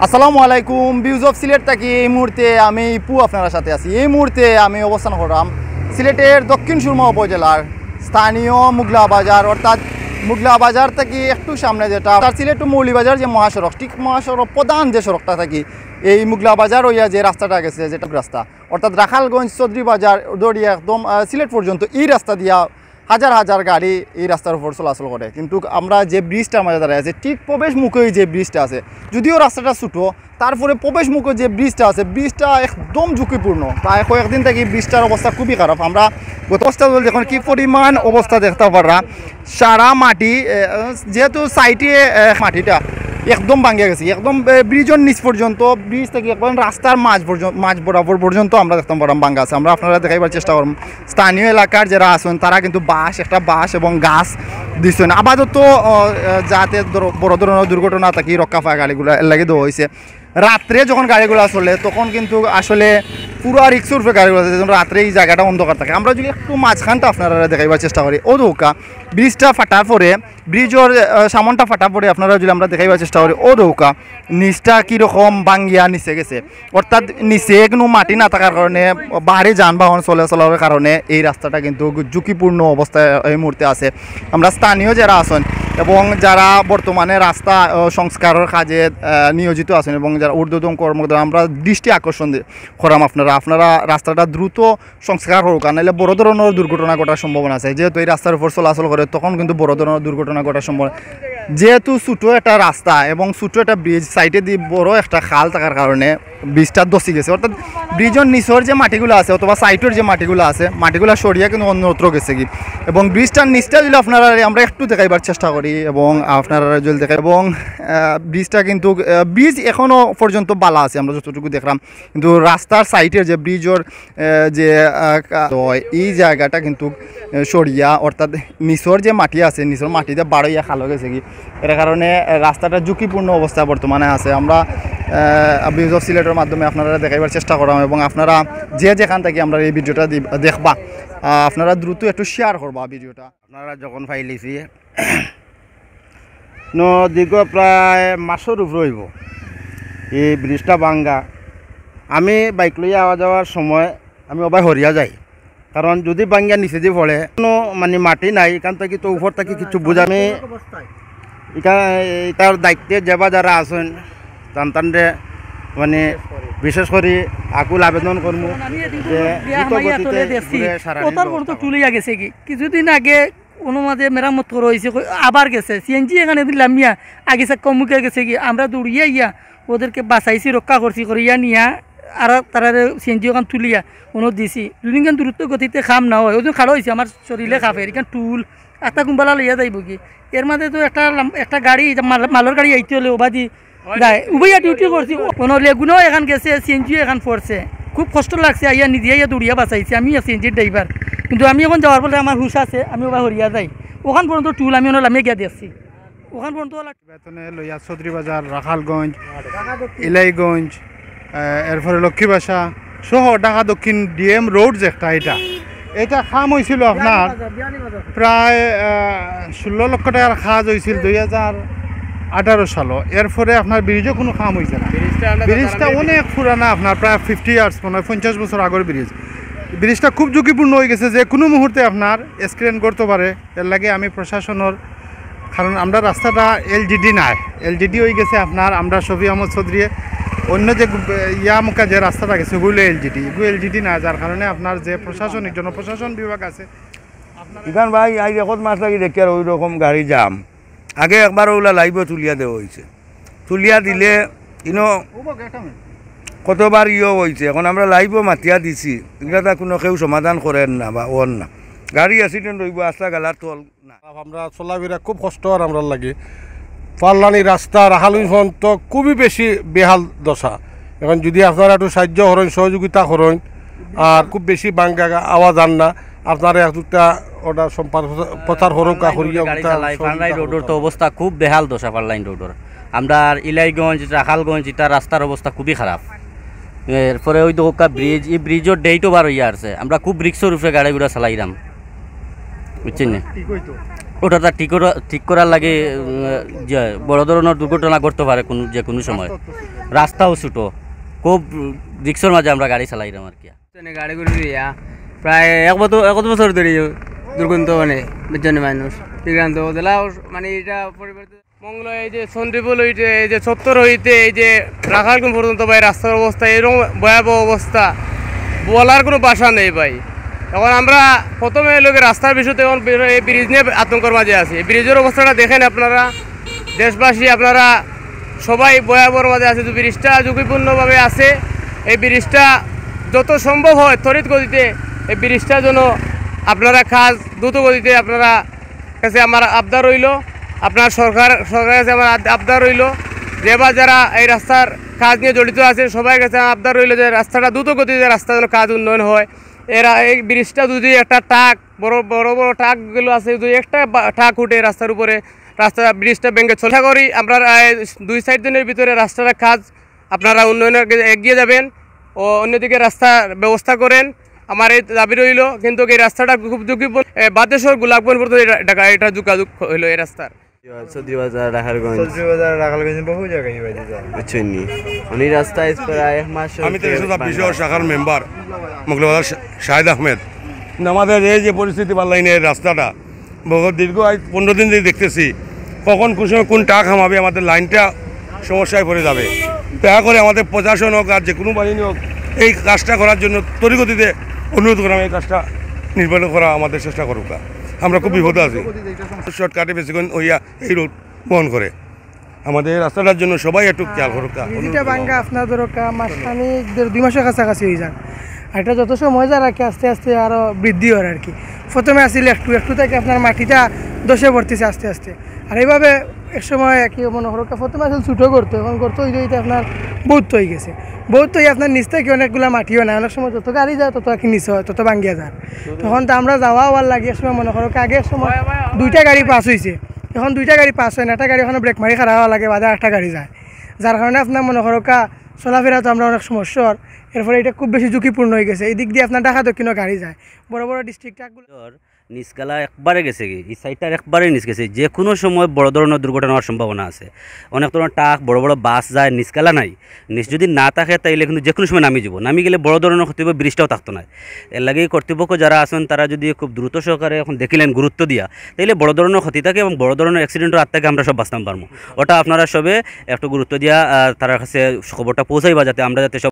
আসসালামু আলাইকুম views of Sylhet থাকি এই মুহূর্তে আমি ইপু আপনার সাথে আছি। এই মুহূর্তে আমি অবস্থান করলাম সিলেটের দক্ষিণ সুরমা উপজেলার স্থানীয় মুগলা বাজার, অর্থাৎ মুগলা বাজার থেকে একটু সামনে যেটা তার সিলেট টু মৌলিবাজার যে মহাসড়ক, ঠিক মহাসড়ক প্রধান যে সড়কটা থাকি এই মুগলা বাজার হইয়া যে রাস্তাটা গেছে, যেটা রাস্তা অর্থাৎ রাখালগঞ্জ চৌধুরী বাজার দড়িয়া একদম সিলেট পর্যন্ত এই রাস্তা দিয়া হাজার হাজার গাড়ি এই রাস্তার উপর চলাচল করে। কিন্তু আমরা যে ব্রিজটার মাঝে দাঁড়ায় আছে, ঠিক প্রবেশ মুখে যে ব্রিজটা আছে, যদিও রাস্তাটা ছোটো, তারপরে প্রবেশ মুখে যে ব্রিজটা আছে, ব্রিজটা একদম ঝুঁকিপূর্ণ। প্রায় কয়েকদিন থেকে ব্রিজটার অবস্থা খুবই খারাপ। আমরা গত অবস্থা দেখুন কি পরিমাণ অবস্থা দেখতে পারা, সারা মাটি, যেহেতু সাইডে মাটিটা একদম ভাঙিয়া গেছে, একদম ব্রিজের নিচ পর্যন্ত, ব্রিজ থেকে একদম রাস্তার মাঝ বরাবর পর্যন্ত আমরা দেখতাম পারাম ভাঙ্গা আছে। আমরা আপনারা দেখাইবার চেষ্টা করব। স্থানীয় এলাকার যারা আছেন তারা কিন্তু একটা বাঁশ এবং গাছ দিচ্ছেন আপাতত, যাতে বড় ধরনের দুর্ঘটনা থাকি রক্ষা পায় গাড়িগুলো এর লাগে দেওয়া হয়েছে। রাত্রে যখন গাড়িগুলো চলে তখন কিন্তু আসলে পুরো রিক্সের উপরে গাড়িগুলো আছে, যখন রাত্রে এই জায়গাটা অন্ধকার থাকে। আমরা যদি একটু মাঝখানটা আপনারা দেখাইবার চেষ্টা করি, ও দৌকা ব্রিজটা ফাটার পরে, ব্রিজের সামনটা ফাটার পরে আপনারা যদি আমরা দেখাইবার চেষ্টা করি, ও দৌকা নিচটা কীরকম ভাঙ্গিয়া নিচে গেছে। অর্থাৎ নিচে কোনো মাটি না থাকার কারণে, বাহারি যানবাহন চলাচলের কারণে এই রাস্তাটা কিন্তু ঝুঁকিপূর্ণ অবস্থায় এই মুহূর্তে আছে। আমরা স্থানীয় যারা আছেন এবং যারা বর্তমানে রাস্তা সংস্কারের কাজে নিয়োজিত আছেন এবং যারা ঊর্ধ্বতন কর্মকর্তা, আমরা দৃষ্টি আকর্ষণ করাম আপনারা রাস্তাটা দ্রুত সংস্কার হোক, নাহলে বড় ধরনের দুর্ঘটনা ঘটার সম্ভাবনা আছে। যেহেতু এই রাস্তার উপর চলাচল করে তখন কিন্তু বড় ধরনের দুর্ঘটনা ঘটার সম্ভাবনা, যেহেতু ছোটো একটা রাস্তা এবং ছোটো একটা ব্রিজ, সাইডে দিয়ে বড় একটা খাল থাকার কারণে ব্রিজটা দসি গেছে। অর্থাৎ ব্রিজের নিচের যে মাটিগুলো আছে অথবা সাইডের যে মাটিগুলো আছে, মাটিগুলো সরিয়ে কিন্তু অন্যত্র গেছে কি। এবং ব্রিজটার নিচটা যদি আপনারা আমরা একটু দেখাইবার চেষ্টা করি এবং আপনারা যদি দেখাই, এবং ব্রিজটা কিন্তু ব্রিজ এখনও পর্যন্ত বালা আছে আমরা যতটুকু দেখলাম, কিন্তু রাস্তার সাইডের যে ব্রিজের যে এই জায়গাটা কিন্তু সরিয়া, অর্থাৎ নিচের যে মাটি আছে, নিচের মাটিতে বাড়াইয়া খালো গেছে কি, এর কারণে রাস্তাটা ঝুঁকিপূর্ণ অবস্থা বর্তমানে আছে। আমরা ভিউজ অফ সিলেটের মাধ্যমে আপনারা দেখাইবার চেষ্টা করাম এবং আপনারা যেখান থেকে আমরা এই ভিডিওটা দেখবা, আপনারা দ্রুত একটু শেয়ার করবা ভিডিওটা। আপনারা যখন ফাইলিছি দীর্ঘ প্রায় মাসের উপরে হইব এই ব্রিজটা ভাঙ্গা। আমি বাইক লইয়া আওয়া যাওয়ার সময় আমি অবাই হরিয়া যাই, কারণ যদি ভাঙ্গিয়া নিচে দিয়ে পড়ে কোনো মানে মাটি নাই, এখান থেকে তো উপর থেকে কিছু বুঝ। আমি এটার দায়িত্বে যারা আছেন তান্তানরে মানে বিশেষ করে আকুল আবেদন করবো যে তুলিয়া গেছে কি কিছুদিন আগে অনুমাদে মেরামত করা হয়েছে, আবার গেছে সিএনজি এখানে দিলাম মিয়া আগে কমুকে গেছে কি, আমরা দৌড়িয়া ইয়া ওদেরকে বাঁচাইছি, রক্ষা করছি, করিয়া নিয়া আর তারা সিএনজি ওখান তুলিয়া কোনো দিছি। দুদিন খান দ্রুত গতিতে খাম না হয়, ওজন খাড়ো হয়েছে আমার শরীরে খাফে এখান টুল আটা কুম্বালা লইয়া যাইব কি। এর মাঝে তো একটা গাড়ি মালের গাড়ি আইতে হলে ওবাদি যায়, উবাইয়া ডিউটি করছি, কোনো লেগুনও এখান গেছে, সিএনজিও এখান পড়ছে। খুব কষ্ট লাগছে, আইয়া নিজে আইয়া দৌড়িয়া বাঁচাইছি। আমি সিএনজির ড্রাইভার, কিন্তু আমি এখন যাওয়ার ফলে আমার হুশ আছে, আমি ওবা হরিয়া যাই। ওখান পর্যন্ত টুল আমি আমি গিয়া দিচ্ছি, ওখান পর্যন্ত বেতনে লইয়া চৌধুরী বাজার, রাখালগঞ্জ, ইলাইগঞ্জ, এরপরে লক্ষ্মীবাসা সহ ঢাকা দক্ষিণ ডিএম রোড যেটা, এটা খাম হয়েছিল আপনার প্রায় 16 লক্ষ টাকার খাজ হয়েছিল 2018 সালে। এরপরে আপনার ব্রিজও কোনো খাম হয়েছে না। ব্রিজটা অনেক পুরানা, আপনার প্রায় 50 ইয়ার্স, 50 বছর আগের ব্রিজ। ব্রিজটা খুব ঝুঁকিপূর্ণ হয়ে গেছে, যে কোনো মুহূর্তে আপনার স্ক্রিন করতে পারে। এর লাগে আমি প্রশাসনের, কারণ আমরা রাস্তাটা এলজিডি নাই, এলজিডি হয়ে গেছে আপনার, আমরা শফি আহমদ চৌধুরী অন্য যে মুখা যে রাস্তাটা গেছে ওগুলো এলজিডি না, যার কারণে আপনার যে প্রশাসনিক জনপ্রশাসন বিভাগ আছে এখান ভাই আই রেকর্ড মাস লাগি দেখি আর ওই রকম গাড়ি জাম। আগে একবার ওগুলা লাইভও তুলিয়া দেওয়া হয়েছে, তুলিয়া দিলে কতবার হয়েছে। এখন আমরা লাইভও মাতিয়া দিছি, এগুলা কোনো কেউ সমাধান করেন না বা ওর না, গাড়ি অ্যাক্সিডেন্ট হইব আস্তা গালার তল না। আমরা চলাফেরা খুব কষ্ট আর আমরা লাগে পাল্লানি রাস্তা রাখালগঞ্জ পর্যন্ত খুবই বেশি বেহাল দশা। এখন যদি আপনারা একটু সাহায্য করেন, সহযোগিতা করেন, আর খুব বেশি বাঙ্গা আওয়াজ আন না, আপনারা একটা ওটা প্রচার হরকা করিয়া। পাল্লাইন রোডের তো অবস্থা খুব বেহাল দশা, পাল্লাইন রোডের। আমরা ইলাইগঞ্জ, রাখালগঞ্জ এটা রাস্তার অবস্থা খুবই খারাপ। এরপরে ওই দোকা ব্রিজ, এই ব্রিজের ডেটও বার হইয়া আছে, আমরা খুব রিক্সের উপরে গাড়িগুলো চালাইলাম, বুঝছেন না। ওটা তার ঠিক করার লাগে যে বড় ধরনের দুর্ঘটনা করতে পারে যে কোনো সময়। রাস্তাও ছোটো, খুব রিক্সের মাঝে আমরা গাড়ি চালাইলাম আর কি। গাড়ি করে দিয়া প্রায় এক বছর ধরে দুর্গন্ধ মানে বিজ্ঞানী মানুষ বিক্রান্ত দিলা মানে এটা পরিবর্তন মঙ্গল এই যে সন্দ্রীপুল হইতে এই যে ৭০ হইতে এই যে রাখালগুন পর্যন্ত ভাই রাস্তার অবস্থা এরকম ভয়াবহ অবস্থা বলার কোনো ভাষা নেই ভাই। এখন আমরা প্রথমে লোকের রাস্তার বিষয়তে এখন এই ব্রিজ নিয়ে আতঙ্কর মাঝে আছি। এই ব্রিজের অবস্থাটা দেখেন আপনারা, দেশবাসী আপনারা সবাই ভয়াবহর মাঝে আছে। যে ব্রিজটা ঝুঁকিপূর্ণভাবে আছে, এই ব্রিজটা যত সম্ভব হয় ত্বরিত গতিতে এই ব্রিজটা যেন আপনারা কাজ দ্রুত গতিতে আপনারা কাছে আমার আবদার রইল, আপনার সরকারের কাছে আমার আবদার রইল, যে বা যারা এই রাস্তার কাজ নিয়ে জড়িত আছে সবাই কাছে আবদার রইল যে রাস্তাটা দ্রুত গতিতে রাস্তা যেন কাজ উন্নয়ন হয়। এরা এই ব্রিজটা যদি একটা ট্রাক বড় বড় ট্রাকগুলো আছে যদি একটা ট্রাক উঠে রাস্তার উপরে রাস্তা ব্রিজটা ভেঙে চলে করি আমরা ২-৪ দিনের ভিতরে রাস্তার কাজ আপনারা উন্নয়নের এগিয়ে যাবেন ও অন্যদিকে রাস্তার ব্যবস্থা করেন। আমার এই দাবি রইল। কিন্তু এই রাস্তাটা খুব ঝুঁকিপূর্ণ, বাদেশ্বর গোলাপগঞ্জ পর্যন্ত এটা যোগাযোগ হইল এই রাস্তার। চৌধুরীবাজার রাখালগঞ্জ বহু জায়গায় বুঝছেন উনি রাস্তায় প্রায় ১ মাস। আমি ৩২৬ শাখার মেম্বার মোগলবাজার শাহেদ আহমেদ। আমাদের এই যে পরিস্থিতি লাইনের রাস্তাটা বহু দীর্ঘ ১৫ দিন ধরে দেখতেছি, কখন কোন সময় কোন টাক হামাবে আমাদের লাইনটা সমস্যায় পড়ে যাবে। দয়া করে আমাদের প্রশাসন হোক আর যে কোনো বাহিনী হোক এই কাজটা করার জন্য ত্বরিতগতিতে অনুরোধ করা, এই কাজটা নির্মাণ করা আমাদের চেষ্টা করুক। আমরা খুব বিপদে আছি, শর্টকাটে বেশিক্ষণ হইয়া এই রোড বহন করে। আমাদের রাস্তাটার জন্য সবাই একটু খেয়াল করুক। ভাঙ্গা আপনার দরকার মাসখানি 2 মাসের কাছাকাছি হয়ে যান, আর এটা যত সময় যায় রাখি আস্তে আস্তে আরও বৃদ্ধি হয় আর কি। প্রথমে আসছিল একটু থেকে আপনার মাটিটা দশে পড়তেছে আস্তে আস্তে, আর এইভাবে এক সময় কি মনে করো প্রথমে আসলে ছোটো করতো, এখন করতে হইতে আপনার বহুত হয়ে গেছে। বহুত হয়ে আপনার নিচ থেকে অনেকগুলো মাটিও নাই, অনেক সময় যত গাড়ি যায় তত কি নিচ হয় তত ভাঙ্গিয়া যায়। তখন তো আমরা যাওয়া হওয়ার লাগে এক সময় মনে করো আগের সময় 2টা গাড়ি পাস হয়েছে, এখন 2টা গাড়ি পাস হয় না, একটা গাড়ি ওখানে ব্রেক মারি খারাপ হওয়া লাগে, বাদে একটা গাড়ি যায়, যার কারণে আপনার মনে করো চলাফেরা তো আমরা অনেক সমস্যার। এরপরে এটা খুব বেশি ঝুঁকিপূর্ণ হয়ে গেছে। এই দিক দিয়ে আপনার ঢাকা দক্ষিণও গাড়ি যায়, বড় বড় ডিস্ট্রিক্ট নিচকালা একবারে গেছে কি, এই সাইডটার একবারে নিচ গেছে। যে কোনো সময় বড় ধরনের দুর্ঘটনা হওয়ার সম্ভাবনা আছে। অনেক ধরনের ট্রাক বড় বড় বাস যায়, নিচকালা নাই। নিচ যদি না থাকে তাইলে কিন্তু যে কোনো সময় নামি যাব, নামি গেলে বড় ধরনের ক্ষতি হবে, ব্রিজটাও থাকতো না। এর লাগে কর্তৃপক্ষ যারা আছেন তারা যদি খুব দ্রুত সহকারে এখন দেখিলেন গুরুত্ব দিয়া, তাইলে বড় ধরনের ক্ষতি থাকে এবং বড় ধরনের অ্যাক্সিডেন্টের হাত থেকে আমরা সব বাঁচতে পারবো। ওটা আপনারা সবে একটু গুরুত্ব দিয়া তার কাছে খবরটা পৌঁছাইবা, যাতে আমরা যাতে সব